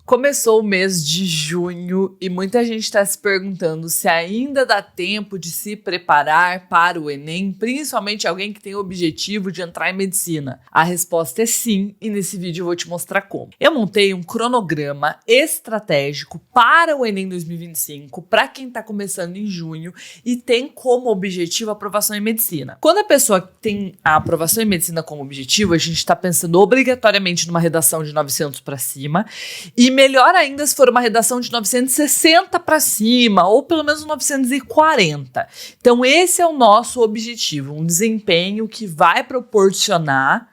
Começou o mês de junho e muita gente está se perguntando se ainda dá tempo de se preparar para o Enem, principalmente alguém que tem o objetivo de entrar em medicina. A resposta é sim, e nesse vídeo eu vou te mostrar como. Eu montei um cronograma estratégico para o Enem 2025, para quem está começando em junho e tem como objetivo a aprovação em medicina. Quando a pessoa tem a aprovação em medicina como objetivo, a gente está pensando obrigatoriamente numa redação de 900 para cima, e melhor ainda se for uma redação de 960 para cima, ou pelo menos 940. Então esse é o nosso objetivo, um desempenho que vai proporcionar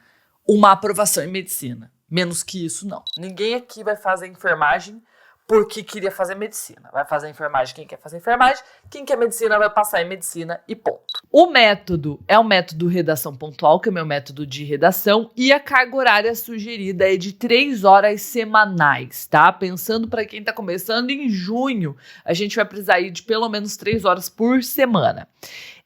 uma aprovação em medicina. Menos que isso, não. Ninguém aqui vai fazer enfermagem porque queria fazer medicina. Vai fazer enfermagem quem quer fazer enfermagem, quem quer medicina vai passar em medicina e ponto. O método é o método redação pontual, que é o meu método de redação, e a carga horária sugerida é de 3 horas semanais, tá? Pensando para quem tá começando em junho, a gente vai precisar ir de pelo menos 3 horas por semana.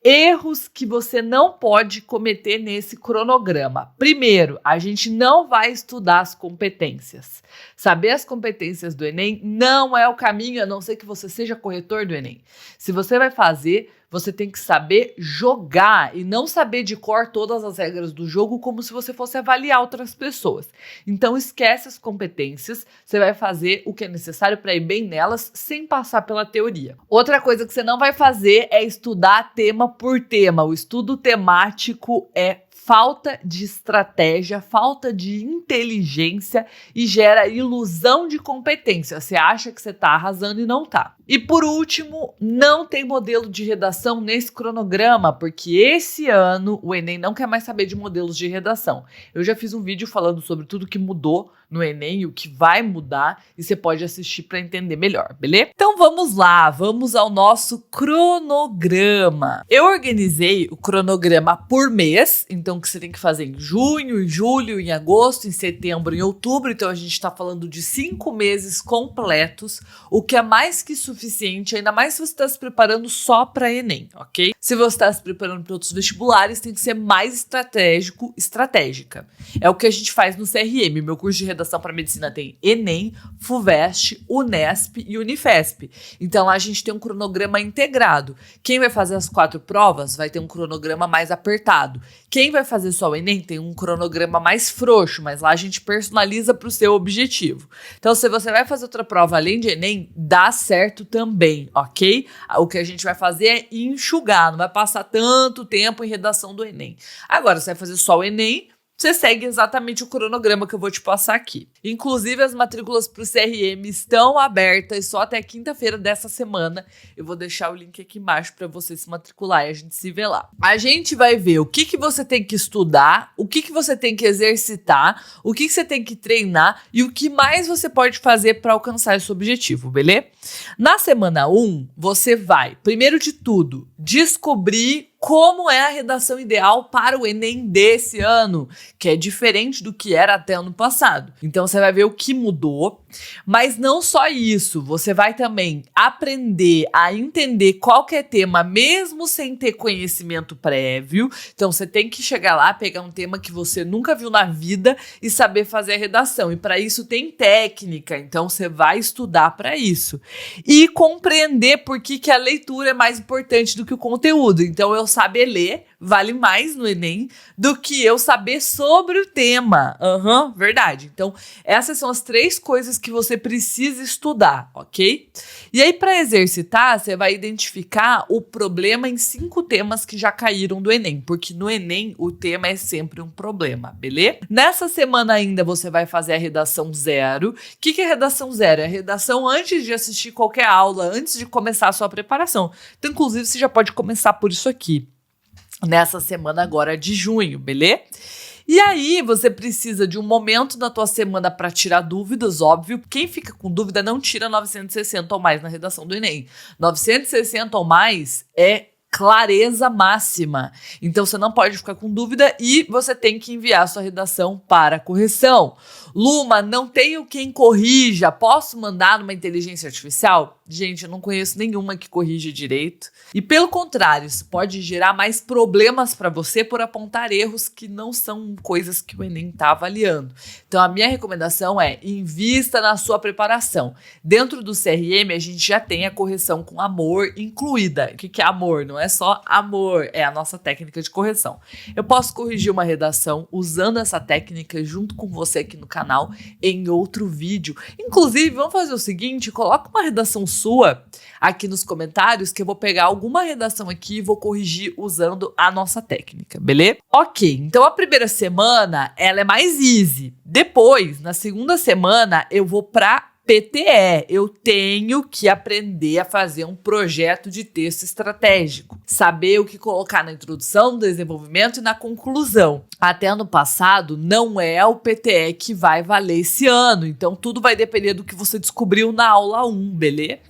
Erros que você não pode cometer nesse cronograma. Primeiro, a gente não vai estudar as competências. Saber as competências do Enem não é o caminho, a não ser que você seja corretor do Enem. Se você vai fazer, você tem que saber jogar e não saber de cor todas as regras do jogo como se você fosse avaliar outras pessoas. Então esquece as competências, você vai fazer o que é necessário para ir bem nelas sem passar pela teoria. Outra coisa que você não vai fazer é estudar tema por tema. O estudo temático é falta de estratégia, falta de inteligência e gera ilusão de competência. Você acha que você tá arrasando e não tá. E por último, não tem modelo de redação nesse cronograma, porque esse ano o Enem não quer mais saber de modelos de redação. Eu já fiz um vídeo falando sobre tudo que mudou no Enem e o que vai mudar, e você pode assistir para entender melhor, beleza? Então vamos lá, vamos ao nosso cronograma. Eu organizei o cronograma por mês, então que você tem que fazer em junho, em julho, em agosto, em setembro, em outubro. Então a gente está falando de 5 meses completos, o que é mais que suficiente, ainda mais se você está se preparando só para Enem, ok? Se você está se preparando para outros vestibulares, tem que ser mais estratégica. É o que a gente faz no CRM. Meu curso de redação para medicina tem Enem, FUVEST, Unesp e Unifesp. Então lá a gente tem um cronograma integrado. Quem vai fazer as 4 provas vai ter um cronograma mais apertado. Quem vai fazer só o Enem tem um cronograma mais frouxo, mas lá a gente personaliza para o seu objetivo. Então se você vai fazer outra prova além de Enem, dá certo também, ok? O que a gente vai fazer é enxugar, não vai passar tanto tempo em redação do Enem. Agora, você vai fazer só o Enem, você segue exatamente o cronograma que eu vou te passar aqui. Inclusive, as matrículas para o CRM estão abertas só até quinta-feira dessa semana. Eu vou deixar o link aqui embaixo para você se matricular e a gente se vê lá. A gente vai ver o que você tem que estudar, o que você tem que exercitar, o que você tem que treinar e o que mais você pode fazer para alcançar esse objetivo, beleza? Na semana 1, você vai, primeiro de tudo, descobrir como é a redação ideal para o Enem desse ano, que é diferente do que era até ano passado. Então você vai ver o que mudou, mas não só isso, você vai também aprender a entender qualquer tema, mesmo sem ter conhecimento prévio. Então você tem que chegar lá, pegar um tema que você nunca viu na vida e saber fazer a redação. E para isso tem técnica, então você vai estudar para isso. E compreender por que a leitura é mais importante do que o conteúdo. Então eu saber ler vale mais no Enem do que eu saber sobre o tema. Verdade. Então, essas são as 3 coisas que você precisa estudar, ok? E aí, para exercitar, você vai identificar o problema em 5 temas que já caíram do Enem, porque no Enem o tema é sempre um problema, beleza? Nessa semana ainda você vai fazer a redação 0. O que é redação 0? É a redação antes de assistir qualquer aula, antes de começar a sua preparação. Então, inclusive, você já pode começar por isso aqui, nessa semana agora de junho, beleza? E aí, você precisa de um momento na tua semana para tirar dúvidas, óbvio. Quem fica com dúvida não tira 960 ou mais na redação do Enem. 960 ou mais é clareza máxima. Então você não pode ficar com dúvida e você tem que enviar sua redação para correção. Luma, não tenho quem corrija, posso mandar numa inteligência artificial? Gente, eu não conheço nenhuma que corrige direito. E pelo contrário, isso pode gerar mais problemas para você por apontar erros que não são coisas que o Enem está avaliando. Então a minha recomendação é invista na sua preparação. Dentro do CRM a gente já tem a correção com amor incluída. O que é amor? Não é só amor, é a nossa técnica de correção. Eu posso corrigir uma redação usando essa técnica junto com você aqui no canal em outro vídeo. Inclusive, vamos fazer o seguinte, coloca uma redação sua aqui nos comentários que eu vou pegar alguma redação aqui e vou corrigir usando a nossa técnica, beleza? Ok, então a primeira semana ela é mais easy. Depois, na segunda semana, eu vou para PTE, eu tenho que aprender a fazer um projeto de texto estratégico, saber o que colocar na introdução, no desenvolvimento e na conclusão. Até ano passado, não é o PTE que vai valer esse ano, então tudo vai depender do que você descobriu na aula 1, beleza?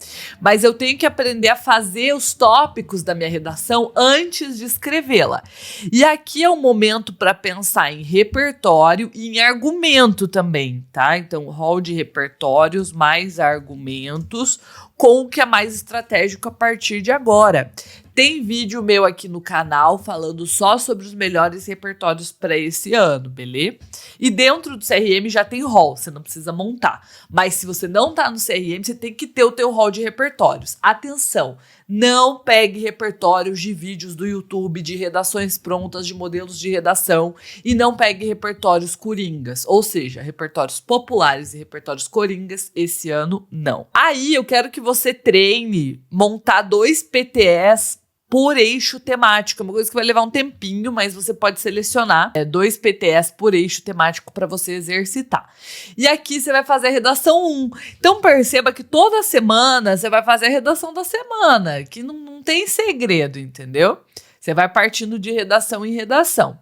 Mas eu tenho que aprender a fazer os tópicos da minha redação antes de escrevê-la. E aqui é o momento para pensar em repertório e em argumento também, tá? Então, rol de repertórios mais argumentos com o que é mais estratégico a partir de agora. Tem vídeo meu aqui no canal falando só sobre os melhores repertórios para esse ano, beleza? E dentro do CRM já tem rol, você não precisa montar. Mas se você não tá no CRM, você tem que ter o teu rol de repertórios. Atenção, não pegue repertórios de vídeos do YouTube, de redações prontas, de modelos de redação e não pegue repertórios coringas, ou seja, repertórios populares e repertórios coringas, esse ano não. Aí eu quero que você treine montar 2 PTEs por eixo temático. É uma coisa que vai levar um tempinho, mas você pode selecionar 2 PTEs por eixo temático para você exercitar. E aqui você vai fazer a redação 1. Então perceba que toda semana você vai fazer a redação da semana, que não tem segredo, entendeu? Você vai partindo de redação em redação.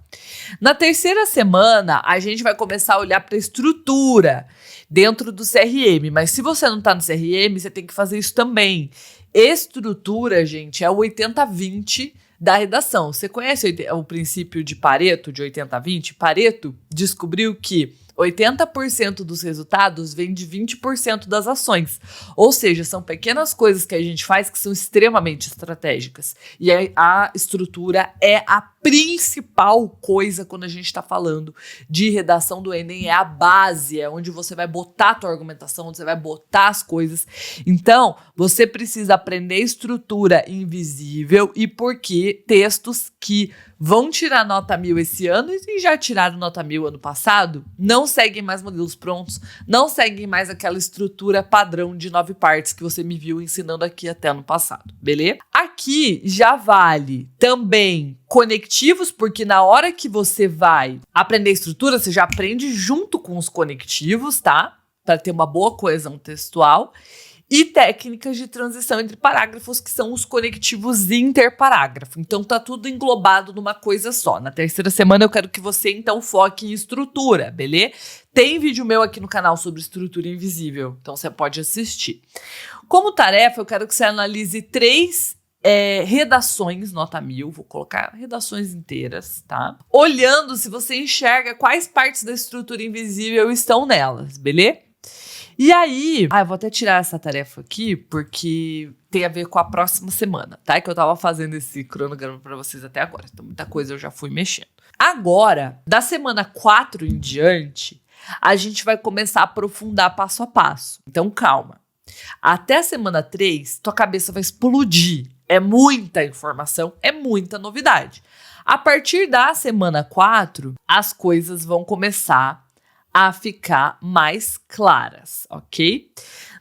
Na terceira semana, a gente vai começar a olhar para a estrutura dentro do CRM, mas se você não está no CRM, você tem que fazer isso também. Estrutura, gente, é o 80-20 da redação. Você conhece o princípio de Pareto, de 80-20? Pareto descobriu que 80% dos resultados vem de 20% das ações. Ou seja, são pequenas coisas que a gente faz que são extremamente estratégicas. E a estrutura é a principal coisa quando a gente está falando de redação do Enem, é a base, é onde você vai botar a tua argumentação, onde você vai botar as coisas. Então, você precisa aprender estrutura invisível e por que textos que vão tirar nota 1000 esse ano e já tiraram nota 1000 ano passado, não seguem mais modelos prontos, não seguem mais aquela estrutura padrão de 9 partes que você me viu ensinando aqui até ano passado, beleza? Aqui já vale também conectivos, porque na hora que você vai aprender estrutura, você já aprende junto com os conectivos, tá? Para ter uma boa coesão textual. E técnicas de transição entre parágrafos, que são os conectivos interparágrafo. Então, tá tudo englobado numa coisa só. Na terceira semana, eu quero que você, então, foque em estrutura, beleza? Tem vídeo meu aqui no canal sobre estrutura invisível, então você pode assistir. Como tarefa, eu quero que você analise 3 redações, nota 1000, vou colocar redações inteiras, tá? Olhando se você enxerga quais partes da estrutura invisível estão nelas, beleza? E aí, eu vou até tirar essa tarefa aqui, porque tem a ver com a próxima semana, tá? Que eu tava fazendo esse cronograma pra vocês até agora, então muita coisa eu já fui mexendo. Agora, da semana 4 em diante, a gente vai começar a aprofundar passo a passo. Então, calma. Até a semana 3, tua cabeça vai explodir. É muita informação, é muita novidade. A partir da semana 4, as coisas vão começar a ficar mais claras, ok?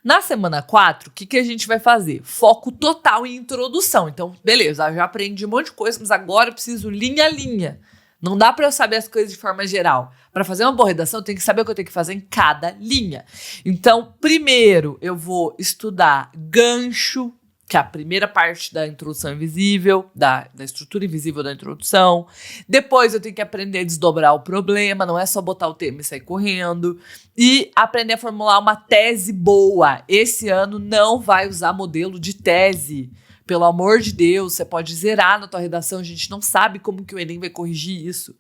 Na semana 4, o que a gente vai fazer? Foco total em introdução. Então, beleza, eu já aprendi um monte de coisa, mas agora eu preciso linha a linha. Não dá para eu saber as coisas de forma geral. Para fazer uma boa redação, eu tenho que saber o que eu tenho que fazer em cada linha. Então, primeiro, eu vou estudar gancho, que é a primeira parte da introdução invisível, da estrutura invisível da introdução. Depois eu tenho que aprender a desdobrar o problema, não é só botar o tema e sair correndo. E aprender a formular uma tese boa. Esse ano não vai usar modelo de tese. Pelo amor de Deus, você pode zerar na tua redação, a gente não sabe como que o Enem vai corrigir isso.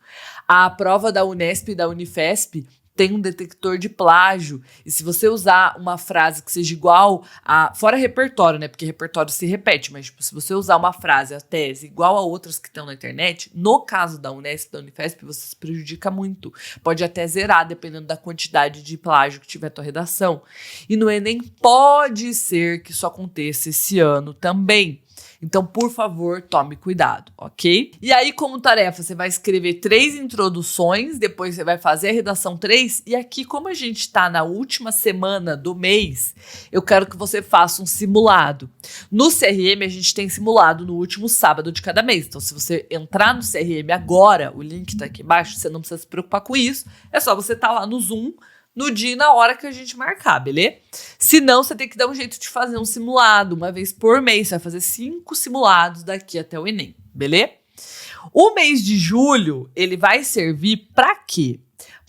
A prova da Unesp e da Unifesp tem um detector de plágio, e se você usar uma frase que seja igual a... Fora repertório, né, porque repertório se repete, mas tipo, se você usar uma frase, a tese, igual a outras que estão na internet, no caso da Unesp e da Unifesp, você se prejudica muito. Pode até zerar, dependendo da quantidade de plágio que tiver a tua redação. E no Enem pode ser que isso aconteça esse ano também. Então, por favor, tome cuidado, ok? E aí, como tarefa, você vai escrever 3 introduções, depois você vai fazer a redação 3, e aqui, como a gente tá na última semana do mês, eu quero que você faça um simulado. No CRM, a gente tem simulado no último sábado de cada mês. Então, se você entrar no CRM agora, o link tá aqui embaixo, você não precisa se preocupar com isso, é só você tá lá no Zoom, no dia e na hora que a gente marcar, beleza? Se não, você tem que dar um jeito de fazer um simulado, uma vez por mês. Você vai fazer 5 simulados daqui até o Enem, beleza? O mês de julho, ele vai servir para quê?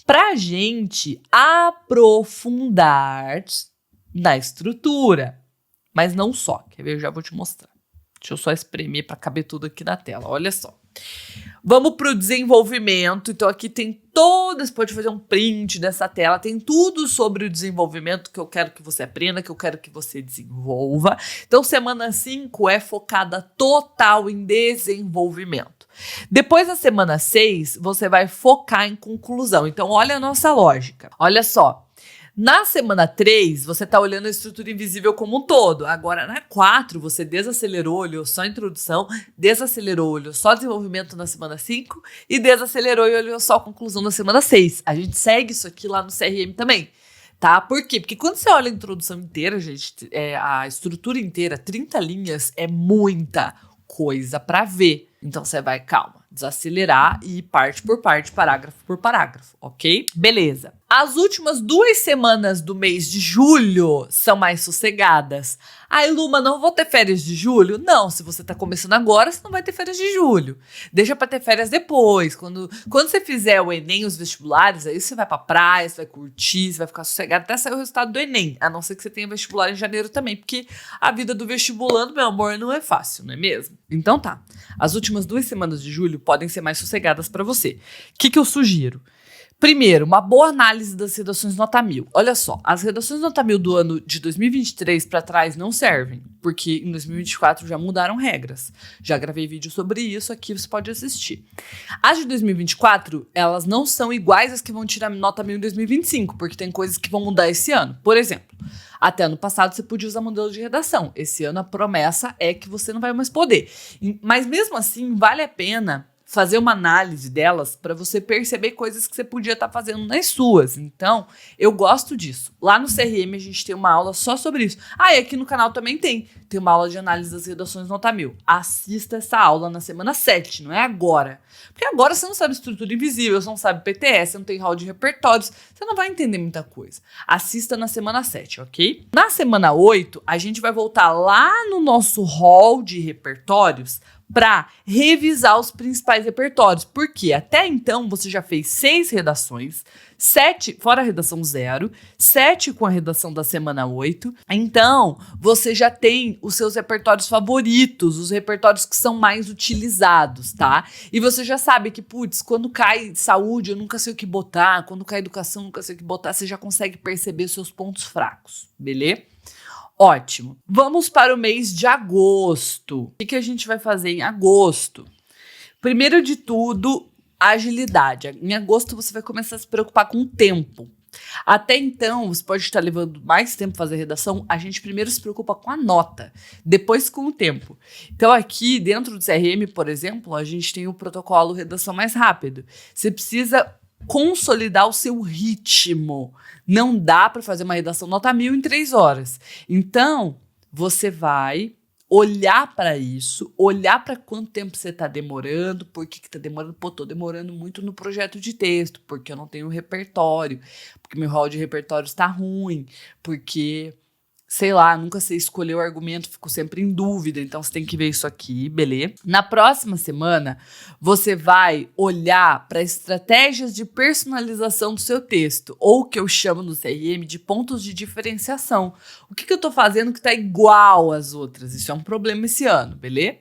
Pra gente aprofundar na estrutura. Mas não só, quer ver? Eu já vou te mostrar. Deixa eu só espremer para caber tudo aqui na tela, olha só. Vamos para o desenvolvimento. Então aqui tem todas, pode fazer um print dessa tela, tem tudo sobre o desenvolvimento que eu quero que você aprenda, que eu quero que você desenvolva. Então semana 5 é focada total em desenvolvimento. Depois da semana 6, você vai focar em conclusão. Então olha a nossa lógica, olha só. Na semana 3, você está olhando a estrutura invisível como um todo. Agora, na 4, você desacelerou, olhou só a introdução, desacelerou, olhou só desenvolvimento na semana 5 e desacelerou e olhou só a conclusão na semana 6. A gente segue isso aqui lá no CRM também, tá? Por quê? Porque quando você olha a introdução inteira, gente, a estrutura inteira, 30 linhas, é muita coisa para ver. Então, você vai, calma, desacelerar e parte por parte, parágrafo por parágrafo, ok? Beleza. As últimas 2 semanas do mês de julho são mais sossegadas. Ai, Luma, não vou ter férias de julho? Não, se você tá começando agora, você não vai ter férias de julho. Deixa pra ter férias depois. Quando você fizer o Enem, os vestibulares, aí você vai pra praia, você vai curtir, você vai ficar sossegado até sair o resultado do Enem. A não ser que você tenha vestibular em janeiro também, porque a vida do vestibulando, meu amor, não é fácil, não é mesmo? Então tá. As últimas 2 semanas de julho podem ser mais sossegadas pra você. O que eu sugiro? Primeiro, uma boa análise das redações nota 1000. Olha só, as redações nota 1000 do ano de 2023 para trás não servem, porque em 2024 já mudaram regras. Já gravei vídeo sobre isso, aqui você pode assistir. As de 2024, elas não são iguais às que vão tirar nota 1000 em 2025, porque tem coisas que vão mudar esse ano. Por exemplo, até ano passado você podia usar modelo de redação. Esse ano a promessa é que você não vai mais poder. Mas mesmo assim, vale a pena fazer uma análise delas para você perceber coisas que você podia estar fazendo nas suas. Então, eu gosto disso. Lá no CRM a gente tem uma aula só sobre isso. Ah, e aqui no canal também tem uma aula de análise das redações nota 1000. Assista essa aula na semana 7, não é agora. Porque agora você não sabe estrutura invisível, você não sabe PTS, você não tem hall de repertórios, você não vai entender muita coisa. Assista na semana 7, ok? Na semana 8, a gente vai voltar lá no nosso hall de repertórios para revisar os principais repertórios, porque até então você já fez 6 redações, 7 fora a redação 0, 7 com a redação da semana 8, então você já tem os seus repertórios favoritos, os repertórios que são mais utilizados, tá? E você já sabe que, putz, quando cai saúde eu nunca sei o que botar, quando cai educação eu nunca sei o que botar, você já consegue perceber os seus pontos fracos, beleza? Ótimo. Vamos para o mês de agosto. O que a gente vai fazer em agosto? Primeiro de tudo, agilidade. Em agosto você vai começar a se preocupar com o tempo. Até então, você pode estar levando mais tempo para fazer redação. A gente primeiro se preocupa com a nota, depois com o tempo. Então aqui dentro do CRM, por exemplo, a gente tem o protocolo redação mais rápido. Você precisa consolidar o seu ritmo. Não dá para fazer uma redação nota 1000 em 3 horas. Então, você vai olhar para isso, olhar para quanto tempo você está demorando, por que está demorando. Pô, tô demorando muito no projeto de texto, porque eu não tenho repertório, porque meu hall de repertório está ruim, porque sei lá, nunca sei escolher o argumento, fico sempre em dúvida, então você tem que ver isso aqui, beleza? Na próxima semana, você vai olhar para estratégias de personalização do seu texto, ou o que eu chamo no CRM de pontos de diferenciação. O que eu tô fazendo que tá igual às outras? Isso é um problema esse ano, beleza?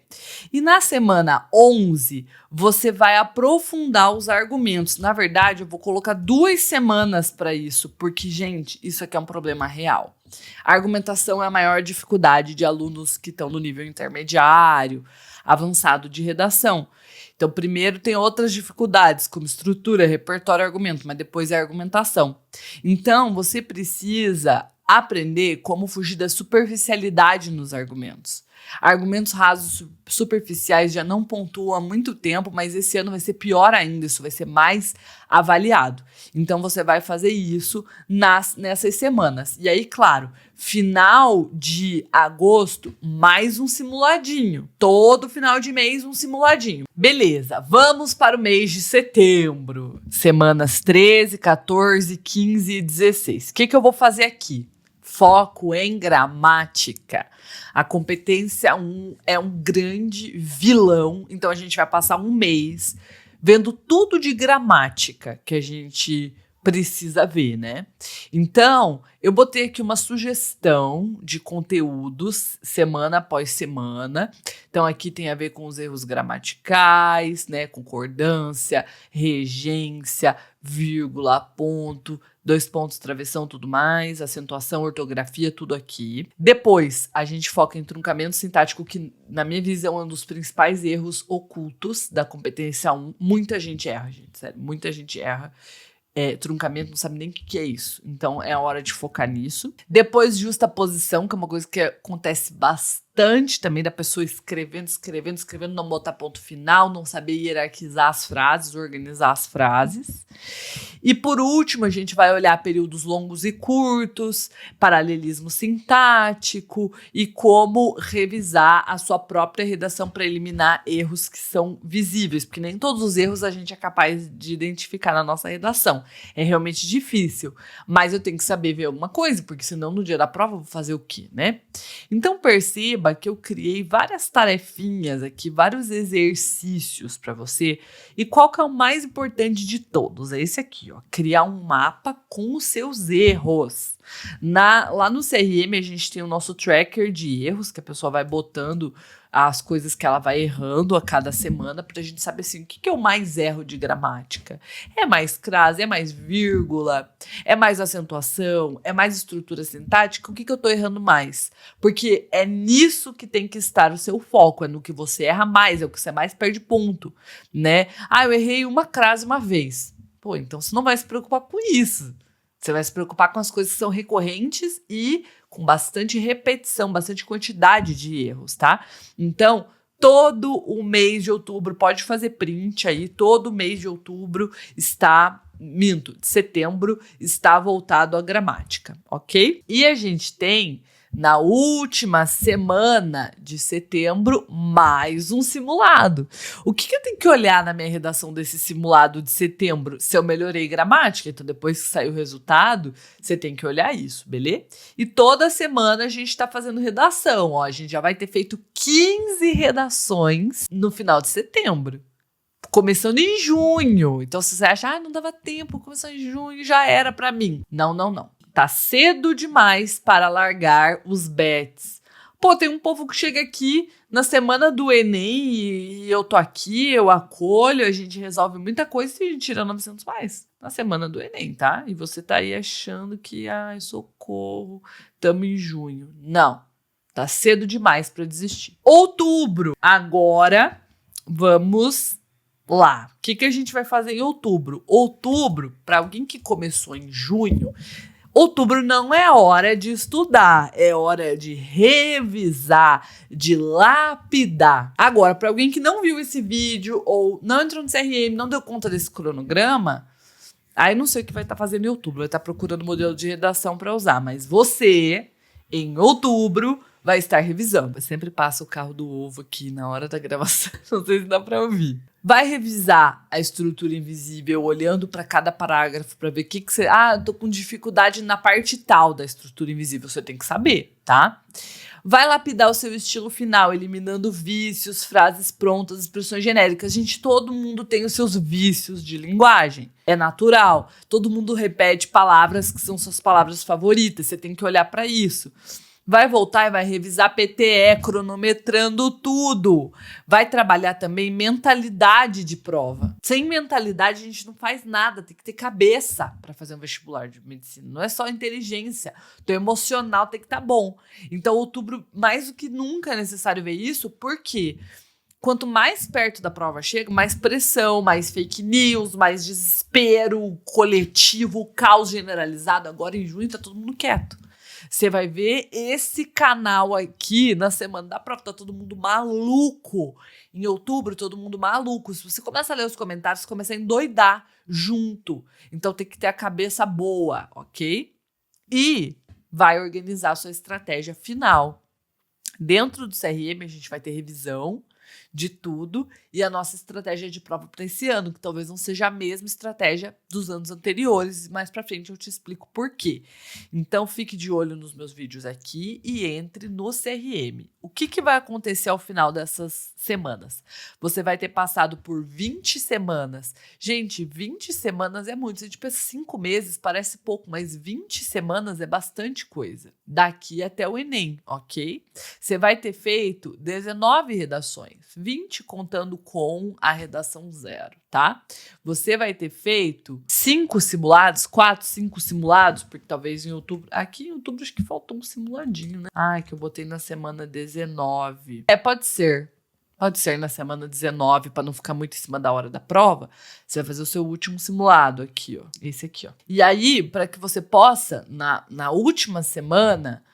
E na semana 11, você vai aprofundar os argumentos. Na verdade, eu vou colocar 2 semanas para isso, porque, gente, isso aqui é um problema real. A argumentação é a maior dificuldade de alunos que estão no nível intermediário, avançado de redação. Então, primeiro tem outras dificuldades, como estrutura, repertório, argumento, mas depois é a argumentação. Então, você precisa aprender como fugir da superficialidade nos argumentos. Argumentos rasos superficiais já não pontuam há muito tempo, mas esse ano vai ser pior ainda, isso vai ser mais avaliado. Então você vai fazer isso nessas semanas. E aí, claro, final de agosto, mais um simuladinho. Todo final de mês, um simuladinho. Beleza, vamos para o mês de setembro. Semanas 13, 14, 15 e 16. O que eu vou fazer aqui? Foco em gramática. A competência 1 é um grande vilão, então a gente vai passar um mês vendo tudo de gramática que a gente precisa ver, né? Então, eu botei aqui uma sugestão de conteúdos semana após semana. Então, aqui tem a ver com os erros gramaticais, né? Concordância, regência, vírgula, ponto, 2 pontos, travessão, tudo mais, acentuação, ortografia, tudo aqui. Depois, a gente foca em truncamento sintático, que, na minha visão, é um dos principais erros ocultos da competência 1. Muita gente erra, gente, sério, muita gente erra. Truncamento, não sabe nem o que é isso. Então, é a hora de focar nisso. Depois, justaposição, que é uma coisa que acontece bastante também, da pessoa escrevendo, não botar ponto final, não saber hierarquizar as frases, organizar as frases. E, por último, a gente vai olhar períodos longos e curtos, paralelismo sintático e como revisar a sua própria redação para eliminar erros que são visíveis, porque nem todos os erros a gente é capaz de identificar na nossa redação. É realmente difícil, mas eu tenho que saber ver alguma coisa, porque senão no dia da prova eu vou fazer o quê, né? Então perceba que eu criei várias tarefinhas aqui, vários exercícios para você, e qual que é o mais importante de todos? É esse aqui, ó, criar um mapa com os seus erros. Lá no CRM a gente tem o nosso tracker de erros, que a pessoa vai botando as coisas que ela vai errando a cada semana, pra gente saber assim, o que eu mais erro de gramática? É mais crase, é mais vírgula, é mais acentuação, é mais estrutura sintática? O que eu tô errando mais? Porque é nisso que tem que estar o seu foco, é no que você erra mais, é o que você mais perde ponto, né? Eu errei uma crase uma vez. Pô, então você não vai se preocupar com isso. Você vai se preocupar com as coisas que são recorrentes e com bastante repetição, bastante quantidade de erros, tá? Então, todo o mês de outubro, pode fazer print aí, todo mês de outubro de setembro, está voltado à gramática, ok? E a gente tem, na última semana de setembro, mais um simulado. O que eu tenho que olhar na minha redação desse simulado de setembro? Se eu melhorei gramática, então depois que sair o resultado, você tem que olhar isso, beleza? E toda semana a gente tá fazendo redação, ó. A gente já vai ter feito 15 redações no final de setembro. Começando em junho. Então, se você acha, não dava tempo, começou em junho, já era pra mim. Não. Tá cedo demais para largar os bets. Pô, tem um povo que chega aqui na semana do Enem e eu tô aqui, eu acolho, a gente resolve muita coisa e a gente tira 900 mais na semana do Enem, tá? E você tá aí achando que, socorro, tamo em junho. Não, tá cedo demais para desistir. Outubro, agora vamos lá. O que a gente vai fazer em outubro? Outubro, para alguém que começou em junho, outubro não é hora de estudar, é hora de revisar, de lapidar. Agora, para alguém que não viu esse vídeo ou não entrou no CRM, não deu conta desse cronograma, aí não sei o que vai estar fazendo em outubro, vai estar procurando modelo de redação para usar, mas você, em outubro, vai estar revisando. Eu sempre passo o carro do ovo aqui na hora da gravação, não sei se dá para ouvir. Vai revisar a estrutura invisível, olhando para cada parágrafo para ver o que você... eu tô com dificuldade na parte tal da estrutura invisível. Você tem que saber, tá? Vai lapidar o seu estilo final, eliminando vícios, frases prontas, expressões genéricas. Gente, todo mundo tem os seus vícios de linguagem. É natural. Todo mundo repete palavras que são suas palavras favoritas. Você tem que olhar para isso. Vai voltar e vai revisar PTE, cronometrando tudo. Vai trabalhar também mentalidade de prova. Sem mentalidade a gente não faz nada, tem que ter cabeça para fazer um vestibular de medicina. Não é só inteligência, teu emocional tem que estar bom. Então, outubro, mais do que nunca é necessário ver isso, porque quanto mais perto da prova chega, mais pressão, mais fake news, mais desespero coletivo, caos generalizado. Agora em junho tá todo mundo quieto. Você vai ver esse canal aqui na semana da prova, tá todo mundo maluco. Em outubro, todo mundo maluco. Se você começa a ler os comentários, você começa a endoidar junto. Então tem que ter a cabeça boa, ok? E vai organizar a sua estratégia final. Dentro do CRM, a gente vai ter revisão de tudo e a nossa estratégia de prova para esse ano, que talvez não seja a mesma estratégia dos anos anteriores, mais para frente eu te explico por quê. Então fique de olho nos meus vídeos aqui e entre no CRM. O que vai acontecer ao final dessas semanas? Você vai ter passado por 20 semanas. Gente, 20 semanas é muito. A gente pensa 5 meses, parece pouco, mas 20 semanas é bastante coisa. Daqui até o Enem, ok? Você vai ter feito 19 redações, 20 contando com a redação 0, tá? Você vai ter feito 5 simulados, 4, 5 simulados, porque talvez em outubro... Aqui em outubro acho que faltou um simuladinho, né? Que eu botei na semana 19. Pode ser. Pode ser na semana 19, para não ficar muito em cima da hora da prova. Você vai fazer o seu último simulado aqui, ó. Esse aqui, ó. E aí, para que você possa, na última semana,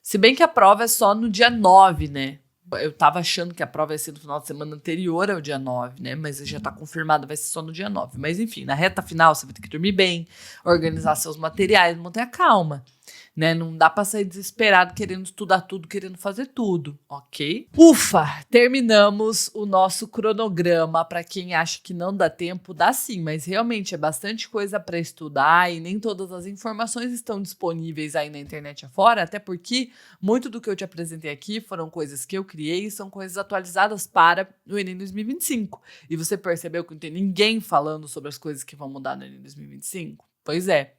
se bem que a prova é só no dia 9, né? Eu tava achando que a prova ia ser no final de semana anterior ao dia 9, né? Mas já tá confirmado, vai ser só no dia 9. Mas enfim, na reta final você vai ter que dormir bem, organizar seus materiais, manter a calma, né? Não dá pra sair desesperado querendo estudar tudo, querendo fazer tudo, ok? Ufa! Terminamos o nosso cronograma. Pra quem acha que não dá tempo, dá sim, mas realmente é bastante coisa pra estudar e nem todas as informações estão disponíveis aí na internet afora, até porque muito do que eu te apresentei aqui foram coisas que eu criei e são coisas atualizadas para o Enem 2025. E você percebeu que não tem ninguém falando sobre as coisas que vão mudar no Enem 2025? Pois é.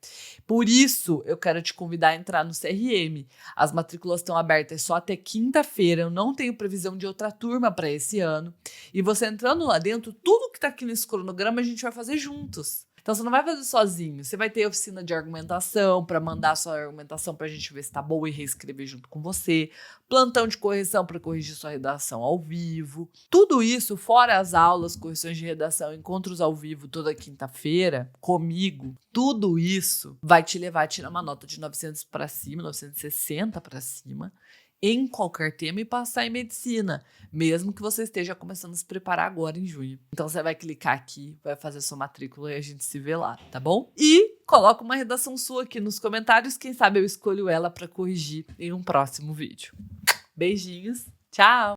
Por isso, eu quero te convidar a entrar no CRM. As matrículas estão abertas só até quinta-feira. Eu não tenho previsão de outra turma para esse ano. E você entrando lá dentro, tudo que está aqui nesse cronograma a gente vai fazer juntos. Então, você não vai fazer sozinho. Você vai ter oficina de argumentação para mandar a sua argumentação para a gente ver se está boa e reescrever junto com você. Plantão de correção para corrigir sua redação ao vivo. Tudo isso, fora as aulas, correções de redação, encontros ao vivo toda quinta-feira, comigo. Tudo isso vai te levar a tirar uma nota de 900 para cima, 960 para cima, em qualquer tema e passar em medicina, mesmo que você esteja começando a se preparar agora em junho. Então você vai clicar aqui, vai fazer sua matrícula e a gente se vê lá, tá bom? E coloca uma redação sua aqui nos comentários, quem sabe eu escolho ela para corrigir em um próximo vídeo. Beijinhos, tchau!